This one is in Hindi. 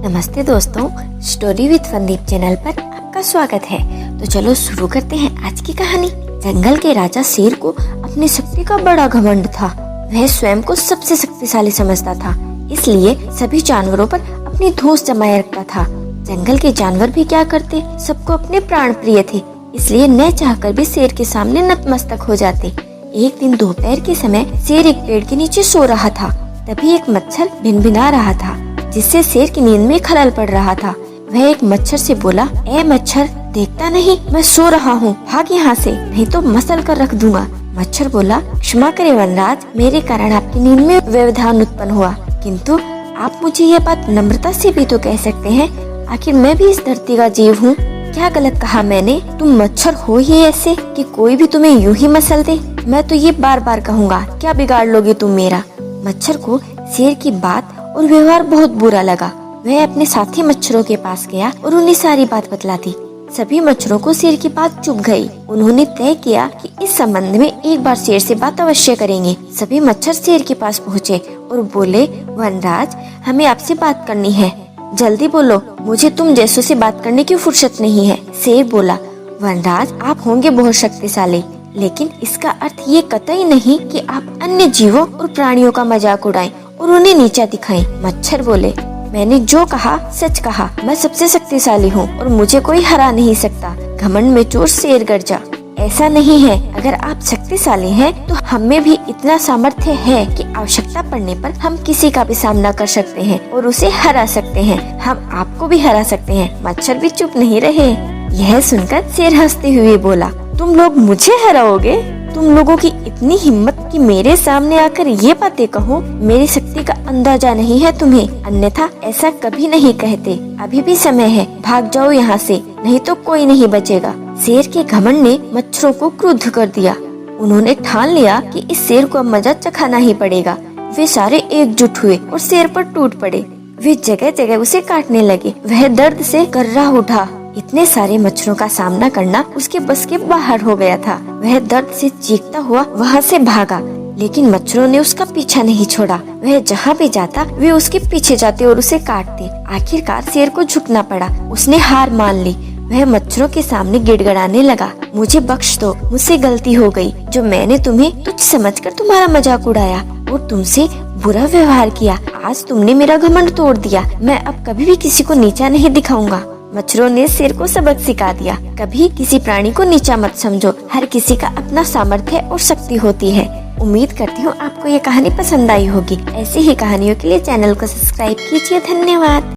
नमस्ते दोस्तों, स्टोरी विद फनदीप चैनल पर आपका स्वागत है। तो चलो शुरू करते हैं आज की कहानी। जंगल के राजा शेर को अपनी शक्ति का बड़ा घमंड था। वह स्वयं को सबसे शक्तिशाली समझता था, इसलिए सभी जानवरों पर अपनी धौंस जमाए रखता था। जंगल के जानवर भी क्या करते, सबको अपने प्राण प्रिय थे, इसलिए न चाहकर भी शेर के सामने नतमस्तक हो जाते। एक दिन दोपहर के समय शेर एक पेड़ के नीचे सो रहा था। तभी एक मच्छर भिनभिना रहा था, जिससे शेर की नींद में खलल पड़ रहा था। वह एक मच्छर से बोला, ए मच्छर, देखता नहीं मैं सो रहा हूँ, भाग यहाँ से, नहीं तो मसल कर रख दूंगा। मच्छर बोला, क्षमा करे वनराज, मेरे कारण आपकी नींद में व्यवधान उत्पन्न हुआ, किंतु आप मुझे यह बात नम्रता से भी तो कह सकते हैं। आखिर मैं भी इस धरती का जीव हूँ। क्या गलत कहा मैंने? तुम मच्छर हो ही ऐसे कि कोई भी तुम्हें यूं ही मसल दे? मैं तो ये बार बार कहूँगा, क्या बिगाड़ लोगे तुम मेरा? मच्छर को शेर की बात और व्यवहार बहुत बुरा लगा। वह अपने साथी मच्छरों के पास गया और उन्हें सारी बात बतला दी। सभी मच्छरों को शेर की बात चुभ गई। उन्होंने तय किया कि इस संबंध में एक बार शेर से बात अवश्य करेंगे। सभी मच्छर शेर के पास पहुँचे और बोले, वनराज, हमें आपसे बात करनी है, जल्दी बोलो, मुझे तुम जैसों से बात करने की फुर्सत नहीं है। शेर बोला, वनराज, आप होंगे बहुत शक्तिशाली, लेकिन इसका अर्थ ये कतई नहीं कि आप अन्य जीवों और प्राणियों का मजाक उड़ाएं और उन्हें नीचा दिखाएं। मच्छर बोले, मैंने जो कहा सच कहा, मैं सबसे शक्तिशाली हूँ और मुझे कोई हरा नहीं सकता। घमंड में चोर शेर गर्जा। ऐसा नहीं है, अगर आप शक्तिशाली हैं तो हम में भी इतना सामर्थ्य है कि आवश्यकता पड़ने पर हम किसी का भी सामना कर सकते हैं और उसे हरा सकते हैं। हम आपको भी हरा सकते हैं। मच्छर भी चुप नहीं रहे। यह सुनकर शेर हंसते हुए बोला, तुम लोग मुझे हराओगे? तुम लोगों की इतनी हिम्मत कि मेरे सामने आकर ये बातें कहो? मेरी शक्ति का अंदाजा नहीं है तुम्हें, अन्यथा ऐसा कभी नहीं कहते। अभी भी समय है, भाग जाओ यहाँ से, नहीं तो कोई नहीं बचेगा। शेर के घमंड ने मच्छरों को क्रुद्ध कर दिया। उन्होंने ठान लिया कि इस शेर को अब मजा चखाना ही पड़ेगा। वे सारे एकजुट हुए और शेर पर टूट पड़े। वे जगह जगह उसे काटने लगे। वह दर्द से कर्रा उठा। इतने सारे मच्छरों का सामना करना उसके बस के बाहर हो गया था। वह दर्द से चीखता हुआ वहाँ से भागा, लेकिन मच्छरों ने उसका पीछा नहीं छोड़ा। वह जहाँ भी जाता वे उसके पीछे जाते और उसे काटते। आखिरकार शेर को झुकना पड़ा। उसने हार मान ली। वह मच्छरों के सामने गिड़गिड़ाने लगा, मुझे बख्श दो, मुझसे गलती हो गई, जो मैंने तुम्हें तुच्छ समझकर तुम्हारा मजाक उड़ाया और तुमसे बुरा व्यवहार किया। आज तुमने मेरा घमंड तोड़ दिया। मैं अब कभी भी किसी को नीचा नहीं दिखाऊंगा। मच्छरों ने शेर को सबक सिखा दिया, कभी किसी प्राणी को नीचा मत समझो। हर किसी का अपना सामर्थ्य और शक्ति होती है। उम्मीद करती हूँ आपको ये कहानी पसंद आई होगी। ऐसी ही कहानियों के लिए चैनल को सब्सक्राइब कीजिए। धन्यवाद।